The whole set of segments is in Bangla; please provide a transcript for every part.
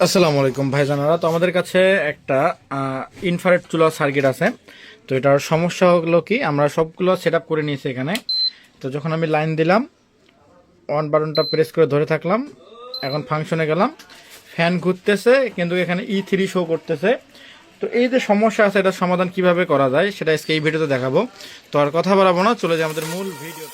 আসসালামু আলাইকুম ভাইজানারা। তো আমাদের কাছে একটা ইনফ্রারেড চুলা সার্কিট আছে। তো এটার সমস্যা হলো কি, আমরা সবগুলো সেট আপ করে নিয়েছি এখানে। তো যখন আমি লাইন দিলাম, অন বাটনটা প্রেস করে ধরে থাকলাম, এখন ফাংশনে গেলাম, ফ্যান ঘুরতেছে কিন্তু এখানে E3 শো করতেছে। তো এই যে সমস্যা আছে, এটার সমাধান কিভাবে করা যায় সেটা আজকে এই ভিডিওতে দেখাবো। তো আর কথা বাড়াবো না, চলে যাই আমাদের মূল ভিডিও।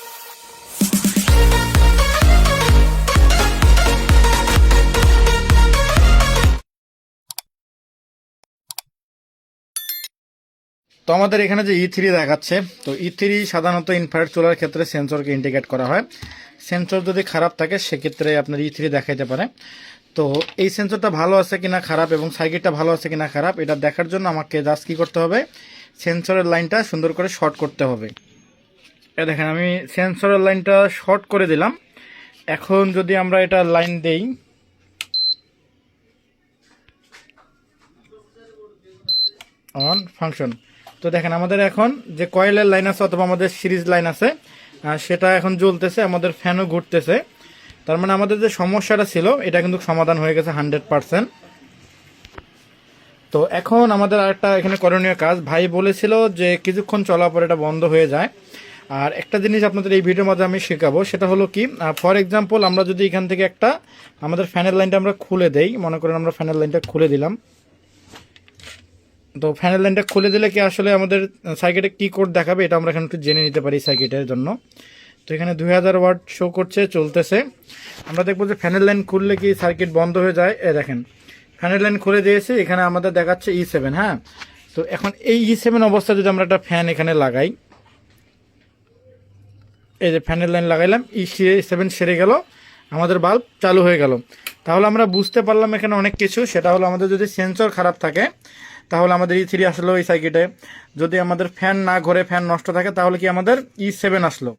তো আমাদের এখানে যে E3 দেখাচ্ছে, তো E3 সাধারণত ইনফ্রারেড চুলার ক্ষেত্রে সেন্সরকে ইন্ডিকেট করা হয়। সেন্সর যদি খারাপ থাকে সেক্ষেত্রে আপনার E3 দেখাইতে পারে। তো এই সেন্সরটা ভালো আছে কিনা খারাপ এবং সার্কিটটা ভালো আছে কিনা খারাপ, এটা দেখার জন্য আমাকে জাস্ট কী করতে হবে, সেন্সরের লাইনটা সুন্দর করে শর্ট করতে হবে। দেখেন আমি সেন্সরের লাইনটা শর্ট করে দিলাম। এখন যদি আমরা এটা লাইন দেই, অন ফাংশন, তো দেখেন আমাদের এখন যে কয়েলের লাইন আছে অথবা আমাদের সিরিজ লাইন আছে সেটা এখন জ্বলতেছে, আমাদের ফ্যানও ঘুরতেছে। তার মানে আমাদের যে সমস্যাটা ছিল এটা কিন্তু সমাধান হয়ে গেছে 100%। তো এখন আমাদের আরেকটা এখানে করণীয় কাজ, ভাই বলেছিল যে কিছুক্ষণ চলার পর এটা বন্ধ হয়ে যায়। আর একটা জিনিস আপনাদের এই ভিডিওর মধ্যে আমি শেখাবো, সেটা হলো কি, ফর এক্সাম্পল আমরা যদি এখান থেকে একটা আমাদের ফ্যানের লাইনটা আমরা খুলে দেই, মনে করেন আমরা ফ্যানের লাইনটা খুলে দিলাম। তো ফ্যানের লাইনটা খুলে দিলে কি আসলে আমাদের সার্কিটে কি কোড দেখাবে এটা আমরা এখানে একটু জেনে নিতে পারি সার্কিটের জন্য। তো এখানে 2000 ওয়াট শো করছে, চলতেছে। আমরা দেখবো যে ফ্যানের লাইন খুললে কি সার্কিট বন্ধ হয়ে যায়। দেখেন ফ্যানের লাইন খুলে দিয়েছে, এখানে আমাদের দেখাচ্ছে E7। হ্যাঁ, তো এখন এই E7 অবস্থায় যদি আমরা একটা ফ্যান এখানে লাগাই, এই যে ফ্যানের লাইন লাগাইলাম, E7 সেরে গেল, আমাদের বাল্ব চালু হয়ে গেল। তাহলে আমরা বুঝতে পারলাম এখানে অনেক কিছু। সেটা হলো আমাদের যদি সেন্সর খারাপ থাকে তাহলে আমাদের E3 আসলো এই সার্কিটে, যদি আমাদের ফ্যান না ঘোরে, ফ্যান নষ্ট থাকে, তাহলে কি আমাদের E7 আসলো।